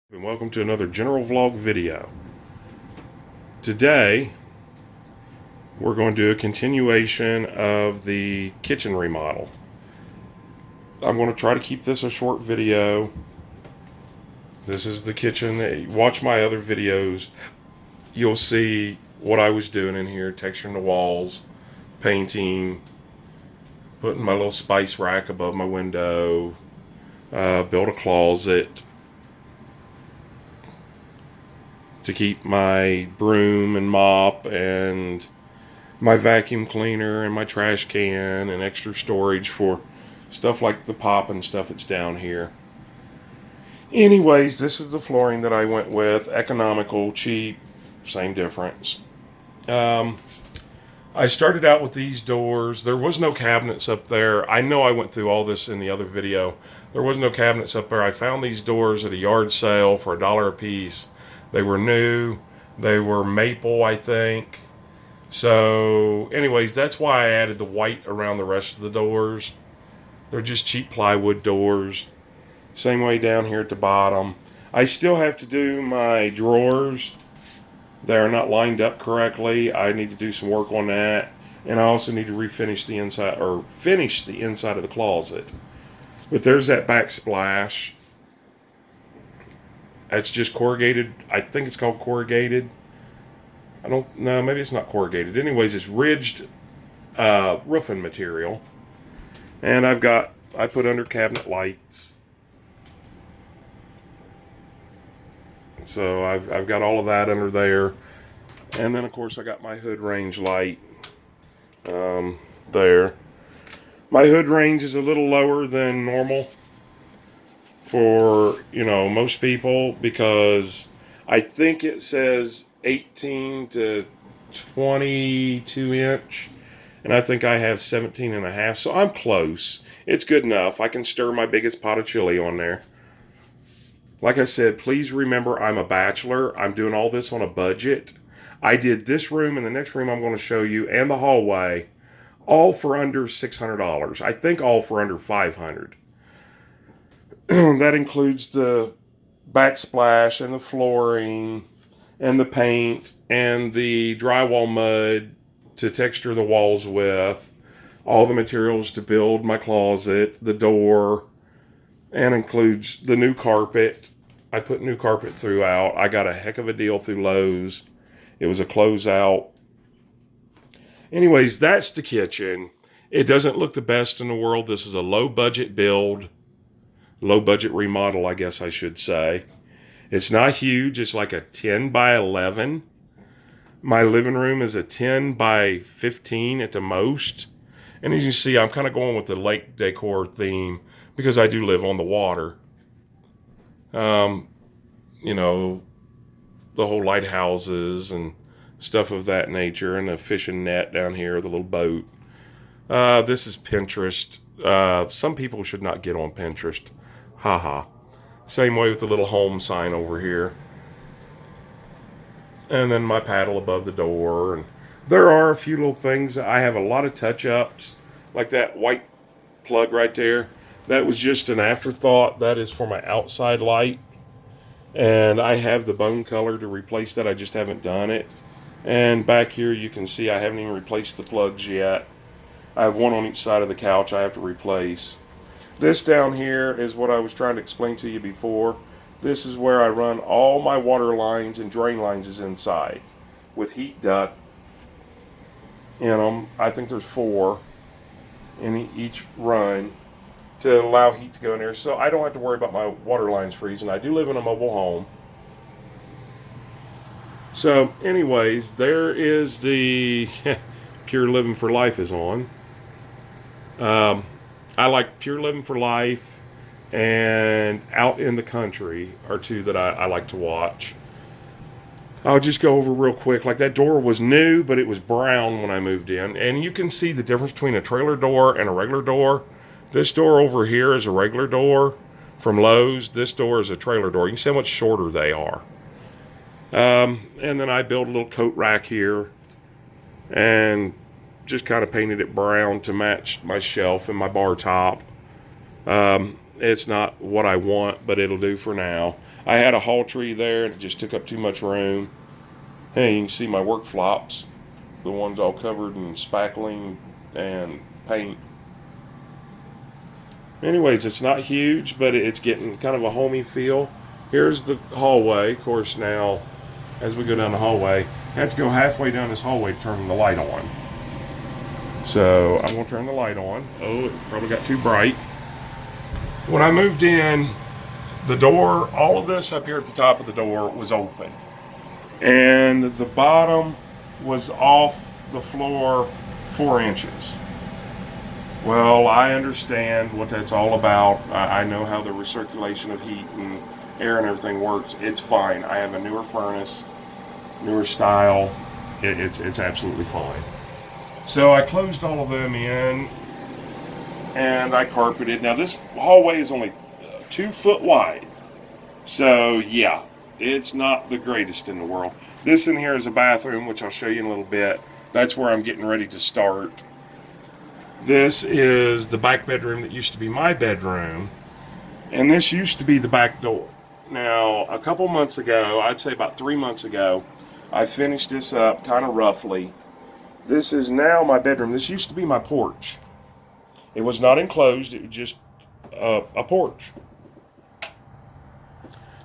And welcome to another general vlog video. Today we're going to do a continuation of the kitchen remodel. I'm going to try to keep this a short video. This is the kitchen. Watch my other videos. You'll see what I was doing in here, texturing the walls, painting, putting my little spice rack above my window, built a closet to keep my broom and mop and my vacuum cleaner and my trash can and extra storage for stuff like the pop and stuff that's down here. Anyways, this is the flooring that I went with. Economical, cheap, same difference. I started out with these doors. There was no cabinets up there. I know I went through all this in the other video. There was no cabinets up there. I found these doors at a yard sale for $1 a piece. They were new. They were maple, I think. So, anyways, that's why I added the white around the rest of the doors. They're just cheap plywood doors. Same way down here at the bottom. I still have to do my drawers. They're not lined up correctly. I need to do some work on that. And I also need to refinish the inside, or finish the inside of the closet. But there's that backsplash. It's just corrugated. I think it's called corrugated. I don't know. Maybe it's not corrugated. Anyways, it's ridged roofing material. And I put under cabinet lights. So I've got all of that under there. And then, of course, I got my hood range light there. My hood range is a little lower than normal for, most people, because I think it says 18 to 22 inch, and I think I have 17 and a half, so I'm close. It's good enough. I can stir my biggest pot of chili on there. Like I said, please remember I'm a bachelor. I'm doing all this on a budget. I did this room and the next room I'm going to show you and the hallway all for under $600. I think all for under $500. That includes the backsplash and the flooring and the paint and the drywall mud to texture the walls with, all the materials to build my closet, the door, and includes the new carpet. I put new carpet throughout. I got a heck of a deal through Lowe's. It was a closeout. Anyways, that's the kitchen. It doesn't look the best in the world. This is a low budget build. Low budget remodel, I guess I should say. It's not huge. It's like a 10 by 11. My living room is a 10 by 15 at the most. And as you see, I'm kind of going with the lake decor theme because I do live on the water. The whole lighthouses and stuff of that nature, and a fishing net down here, the little boat. This is Pinterest. Some people should not get on Pinterest. Haha. Same way with the little home sign over here. And then my paddle above the door. And there are a few little things. I have a lot of touch-ups, like that white plug right there. That was just an afterthought. That is for my outside light. And I have the bone color to replace that. I just haven't done it. And back here you can see I haven't even replaced the plugs yet. I have one on each side of the couch I have to replace. This down here is what I was trying to explain to you before. This is where I run all my water lines and drain lines is inside with heat duct in them. I think there's 4 in each run to allow heat to go in there, so I don't have to worry about my water lines freezing. I do live in a mobile home. So anyways, there is the Pure Living for Life is on. I like Pure Living for Life and Out in the Country are two that I like to watch. I'll just go over real quick. Like, that door was new, but it was brown when I moved in. And you can see the difference between a trailer door and a regular door. This door over here is a regular door from Lowe's. This door is a trailer door. You can see how much shorter they are. And then I built a little coat rack here and just kind of painted it brown to match my shelf and my bar top. It's not what I want, but it'll do for now. I had a hall tree there and it just took up too much room. Hey, you can see my work flops. The ones all covered in spackling and paint. Anyways, it's not huge, but it's getting kind of a homey feel. Here's the hallway. Of course, now, as we go down the hallway, I have to go halfway down this hallway to turn the light on. So I'm going to turn the light on. Oh, it probably got too bright. When I moved in, the door, all of this up here at the top of the door was open. And the bottom was off the floor 4 inches. Well, I understand what that's all about. I know how the recirculation of heat and air and everything works. It's fine. I have a newer furnace, newer style. It's absolutely fine. So I closed all of them in and I carpeted. Now this hallway is only 2 foot wide. So yeah, it's not the greatest in the world. This in here is a bathroom, which I'll show you in a little bit. That's where I'm getting ready to start. This is the back bedroom that used to be my bedroom. And this used to be the back door. Now, a couple months ago, I'd say about 3 months ago, I finished this up kind of roughly. This is now my bedroom. This used to be my porch. It was not enclosed. It was just a porch.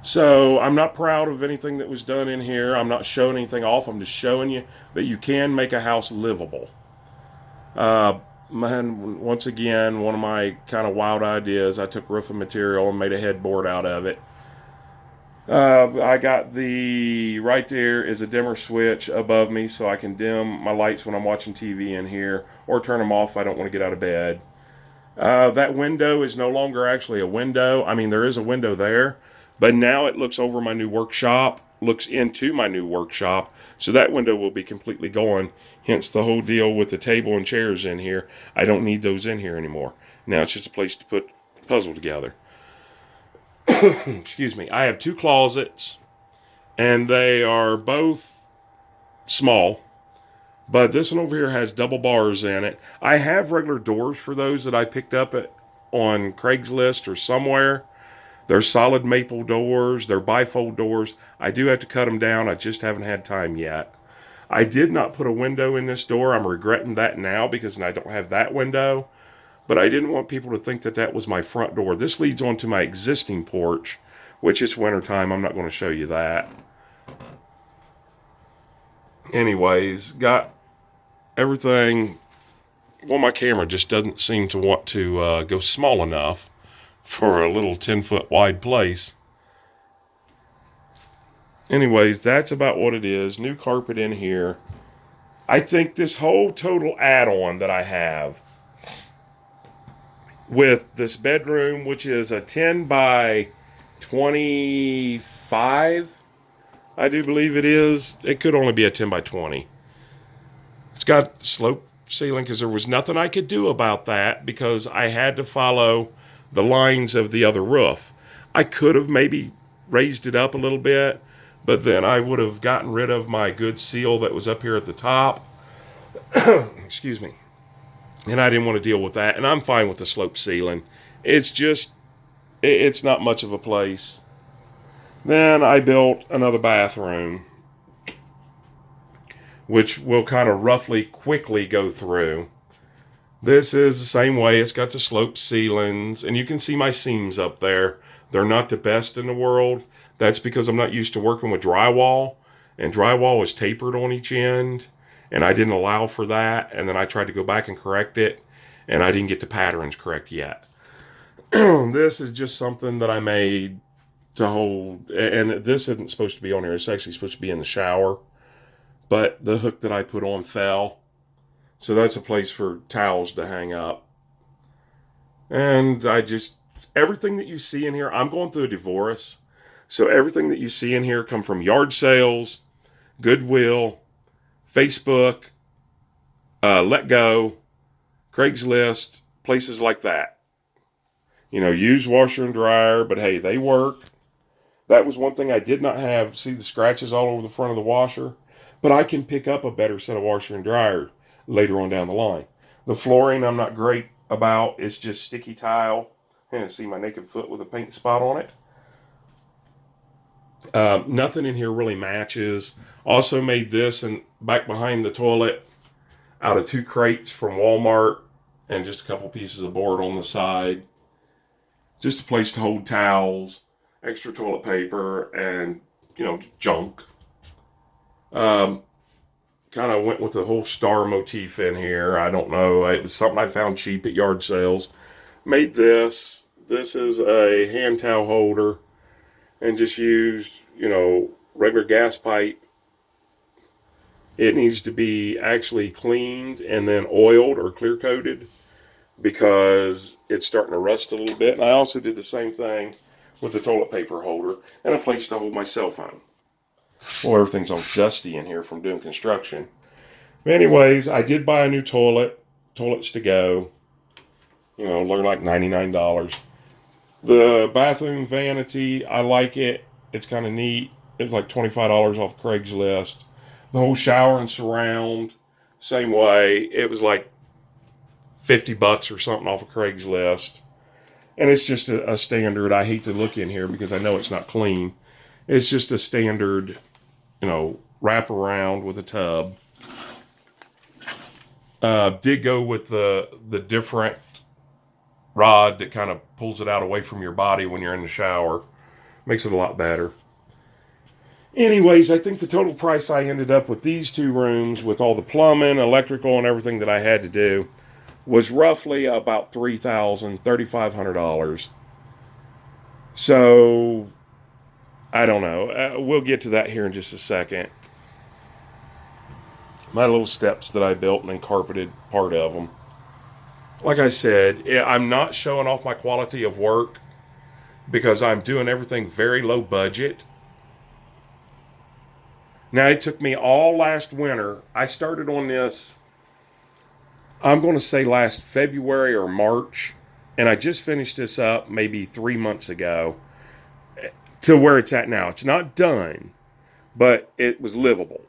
So I'm not proud of anything that was done in here. I'm not showing anything off. I'm just showing you that you can make a house livable. Once again, one of my kind of wild ideas, I took roofing material and made a headboard out of it. I got right there is a dimmer switch above me so I can dim my lights when I'm watching TV in here or turn them off if I don't want to get out of bed. That window is no longer actually a window. I mean, there is a window there, but now it looks over my new workshop, looks into my new workshop, so that window will be completely gone. Hence the whole deal with the table and chairs in here. I don't need those in here anymore. Now it's just a place to put a puzzle together. Excuse me. I have 2 closets, and they are both small, but this one over here has double bars in it. I have regular doors for those that I picked up on Craigslist or somewhere. They're solid maple doors. They're bifold doors. I do have to cut them down. I just haven't had time yet. I did not put a window in this door. I'm regretting that now because I don't have that window. But I didn't want people to think that that was my front door. This leads onto my existing porch, which it's wintertime. I'm not going to show you that. Anyways, got everything. Well, my camera just doesn't seem to want to go small enough for a little 10-foot wide place. Anyways, that's about what it is. New carpet in here. I think this whole total add-on that I have with this bedroom, which is a 10 by 25, I do believe it is. It could only be a 10 by 20. It's got slope ceiling because there was nothing I could do about that because I had to follow the lines of the other roof. I could have maybe raised it up a little bit, but then I would have gotten rid of my good seal that was up here at the top. Excuse me. And I didn't want to deal with that. And I'm fine with the slope ceiling. It's just, it's not much of a place. Then I built another bathroom, which we'll kind of quickly go through. This is the same way. It's got the sloped ceilings, and you can see my seams up there. They're not the best in the world. That's because I'm not used to working with drywall, and drywall is tapered on each end, and I didn't allow for that, and then I tried to go back and correct it, and I didn't get the patterns correct yet. This is just something that I made to hold, and this isn't supposed to be on here. It's actually supposed to be in the shower, but the hook that I put on fell. So that's a place for towels to hang up. And everything that you see in here, I'm going through a divorce. So everything that you see in here come from yard sales, Goodwill, Facebook, Let Go, Craigslist, places like that. You know, use washer and dryer, but hey, they work. That was one thing I did not have. See the scratches all over the front of the washer? But I can pick up a better set of washer and dryer later on down the line. The flooring I'm not great about. It's just sticky tile. And see my naked foot with a paint spot on it. Nothing in here really matches. Also made this and back behind the toilet out of 2 crates from Walmart and just a couple pieces of board on the side. Just a place to hold towels, extra toilet paper, and, junk. Kind of went with the whole star motif in here. I don't know. It was something I found cheap at yard sales. Made this. This is a hand towel holder and just used, regular gas pipe. It needs to be actually cleaned and then oiled or clear coated because it's starting to rust a little bit. And I also did the same thing with the toilet paper holder and a place to hold my cell phone. Well, everything's all dusty in here from doing construction. But anyways, I did buy a new toilet. Toilets to go. They're like $99. The bathroom vanity, I like it. It's kind of neat. It was like $25 off Craigslist. The whole shower and surround, same way. It was like $50 or something off of Craigslist. And it's just a standard. I hate to look in here because I know it's not clean. It's just a standard, wrap around with a tub. Did go with the different rod that kind of pulls it out away from your body when you're in the shower. Makes it a lot better. Anyways, I think the total price I ended up with these 2 rooms with all the plumbing, electrical, and everything that I had to do was roughly about $3,500. So, I don't know. We'll get to that here in just a second. My little steps that I built and then carpeted part of them. Like I said, I'm not showing off my quality of work because I'm doing everything very low budget. Now, it took me all last winter. I started on this, I'm going to say last February or March, and I just finished this up maybe 3 months ago to where it's at now. It's not done, but it was livable.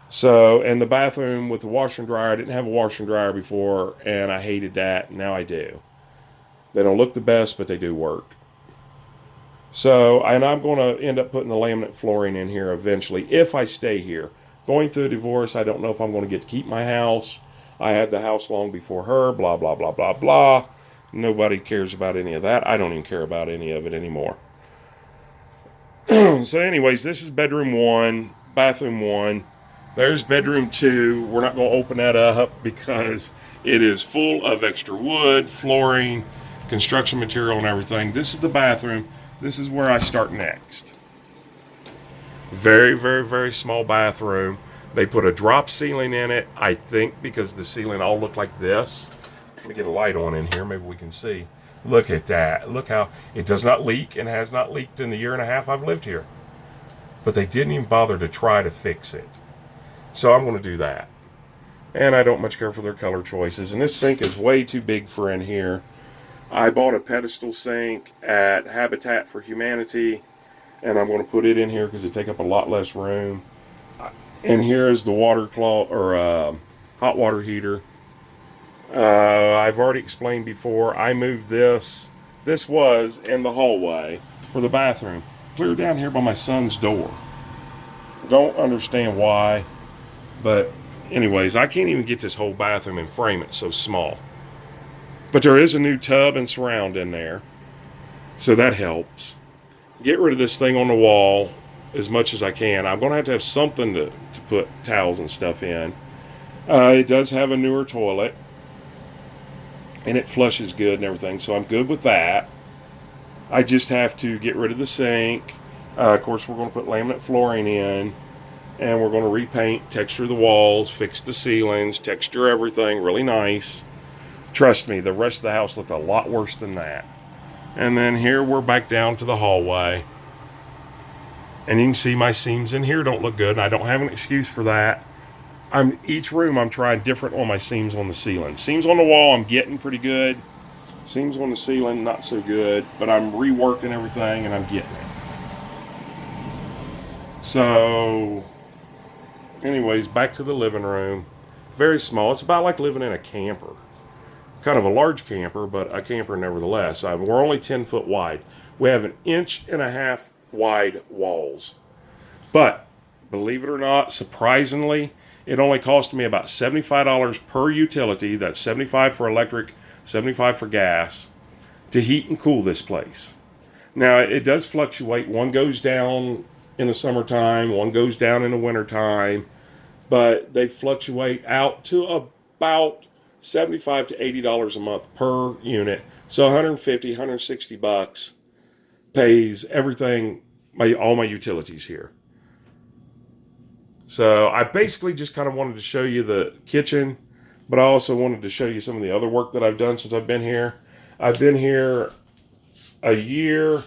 So, and the bathroom with the washer and dryer, I didn't have a washer and dryer before, and I hated that. Now I do. They don't look the best, but they do work. So, and I'm going to end up putting the laminate flooring in here eventually if I stay here. Going through a divorce, I don't know if I'm going to get to keep my house. I had the house long before her, blah, blah, blah, blah, blah. Nobody cares about any of that. I don't even care about any of it anymore. So anyways, this is bedroom 1, bathroom 1. There's bedroom 2. We're not going to open that up because it is full of extra wood, flooring, construction material, and everything. This is the bathroom. This is where I start next. Very, very, very small bathroom. They put a drop ceiling in it, I think, because the ceiling all looked like this. Let me get a light on in here. Maybe we can see. Look at that. Look how it does not leak and has not leaked in the year and a half I've lived here. But they didn't even bother to try to fix it. So I'm going to do that. And I don't much care for their color choices. And this sink is way too big for in here. I bought a pedestal sink at Habitat for Humanity, and I'm going to put it in here because it take up a lot less room. And here is the water closet or hot water heater. I've already explained before. I moved this. This was in the hallway for the bathroom, clear down here by my son's door. Don't understand why, but anyways, I can't even get this whole bathroom and frame it so small. But there is a new tub and surround in there, so that helps. Get rid of this thing on the wall as much as I can. I'm going to have something to put towels and stuff in. It does have a newer toilet, and it flushes good and everything, so I'm good with that. I just have to get rid of the sink. Of course, we're going to put laminate flooring in, and we're going to repaint, texture the walls, fix the ceilings, texture everything really nice. Trust me, the rest of the house looked a lot worse than that. And then here we're back down to the hallway. And you can see my seams in here don't look good, and I don't have an excuse for that. Each room I'm trying different on my seams on the ceiling. Seams on the wall I'm getting pretty good. Seams on the ceiling not so good, but I'm reworking everything and I'm getting it. So, anyways, back to the living room. Very small. It's about like living in a camper. Kind of a large camper, but a camper nevertheless. We're only 10 foot wide. We have 1.5 inches wide walls. But believe it or not, surprisingly, it only cost me about $75 per utility. That's $75 for electric, $75 for gas, to heat and cool this place. Now, it does fluctuate. One goes down in the summertime, one goes down in the wintertime, but they fluctuate out to about $75 to $80 a month per unit. So $150, $160 pays everything, all my utilities here. So I basically just kind of wanted to show you the kitchen, but I also wanted to show you some of the other work that I've done since I've been here. I've been here a year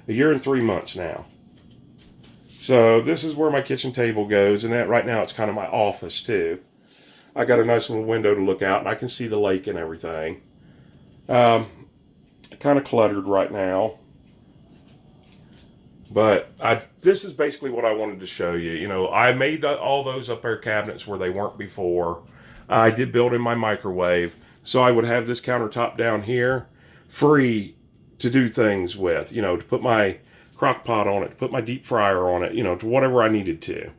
and 3 months now. So this is where my kitchen table goes, and that right now it's kind of my office too. I got a nice little window to look out, and I can see the lake and everything. Kind of cluttered right now, but this is basically what I wanted to show you. You know, I made all those up there cabinets where they weren't before. I did build in my microwave, so I would have this countertop down here free to do things with, you know, to put my crock pot on it, to put my deep fryer on it, you know, to whatever I needed to.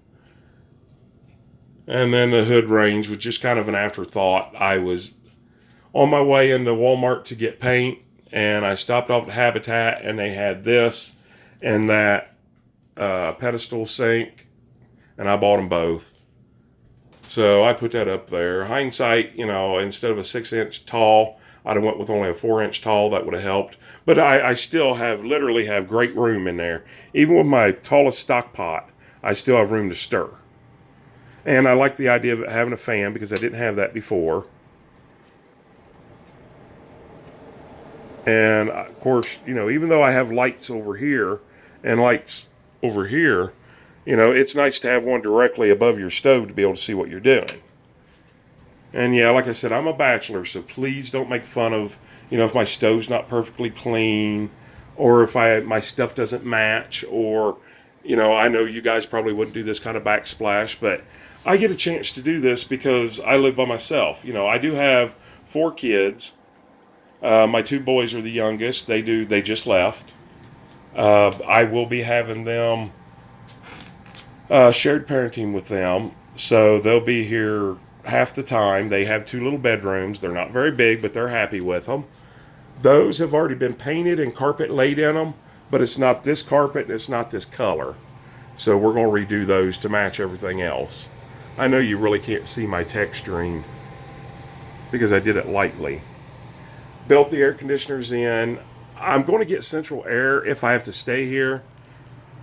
And then the hood range was just kind of an afterthought. I was on my way into Walmart to get paint, and I stopped off at Habitat, and they had this and that pedestal sink, and I bought them both. So I put that up there. Hindsight, you know, instead of a 6-inch tall, I'd have went with only a 4-inch tall. That would have helped. But I still literally have great room in there. Even with my tallest stock pot, I still have room to stir. And I like the idea of having a fan because I didn't have that before. And of course, you know, even though I have lights over here and lights over here, you know, it's nice to have one directly above your stove to be able to see what you're doing. And yeah, like I said, I'm a bachelor, so please don't make fun of, you know, if my stove's not perfectly clean, or if my stuff doesn't match, or, you know, I know you guys probably wouldn't do this kind of backsplash, but I get a chance to do this because I live by myself. You know, I do have 4 kids. My 2 boys are the youngest. They just left. I will be having them shared parenting with them, so they'll be here half the time. They have 2 little bedrooms. They're not very big, but they're happy with them. Those have already been painted and carpet laid in them, but it's not this carpet and it's not this color. So we're going to redo those to match everything else. I know you really can't see my texturing because I did it lightly. Built the air conditioners in. I'm going to get central air if I have to stay here.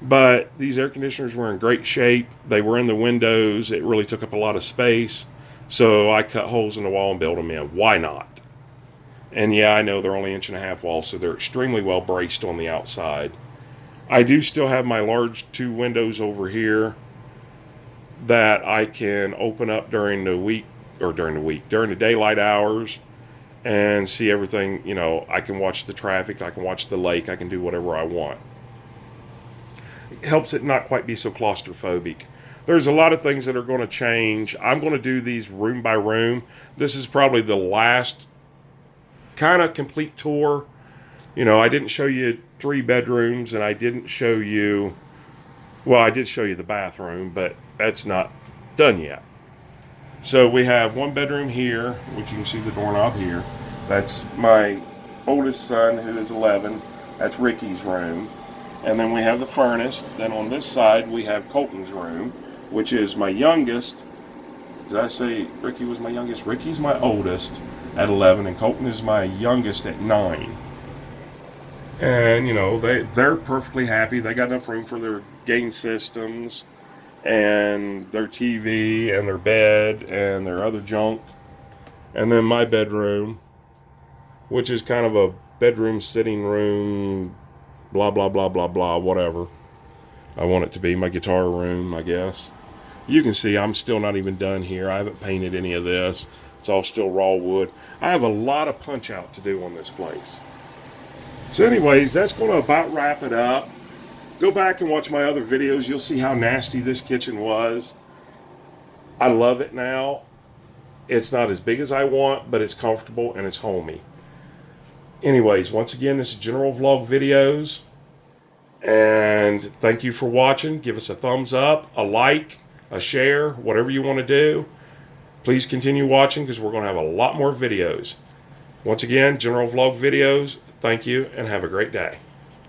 But these air conditioners were in great shape. They were in the windows. It really took up a lot of space. So I cut holes in the wall and built them in. Why not? And yeah, I know they're only 1.5-inch walls, so they're extremely well braced on the outside. I do still have my large 2 windows over here that I can open up during the daylight hours and see everything. You know, I can watch the traffic, I can watch the lake, I can do whatever I want. It helps it not quite be so claustrophobic. There's a lot of things that are going to change. I'm going to do these room by room. This is probably the last kind of complete tour. You know, I didn't show you 3 bedrooms, and I didn't show you, well, I did show you the bathroom, but that's not done yet. So we have 1 bedroom here, which you can see the doorknob here. That's my oldest son, who is 11. That's Ricky's room. And then we have the furnace. Then on this side, we have Colton's room, which is my youngest. Did I say Ricky was my youngest? Ricky's my oldest at 11, and Colton is my youngest at 9. And, you know, they're perfectly happy. They got enough room for their game systems and their TV and their bed and their other junk. And then my bedroom, which is kind of a bedroom, sitting room, blah, blah, blah, blah, blah, whatever I want it to be. My guitar room, I guess. You can see I'm still not even done here. I haven't painted any of this. It's all still raw wood. I have a lot of punch out to do on this place. So anyways, that's going to about wrap it up. Go back and watch my other videos. You'll see how nasty this kitchen was. I love it now. It's not as big as I want, but it's comfortable and it's homey. Anyways, once again, this is General Vlog Videos. And thank you for watching. Give us a thumbs up, a like, a share, whatever you want to do. Please continue watching because we're going to have a lot more videos. Once again, General Vlog Videos, thank you and have a great day.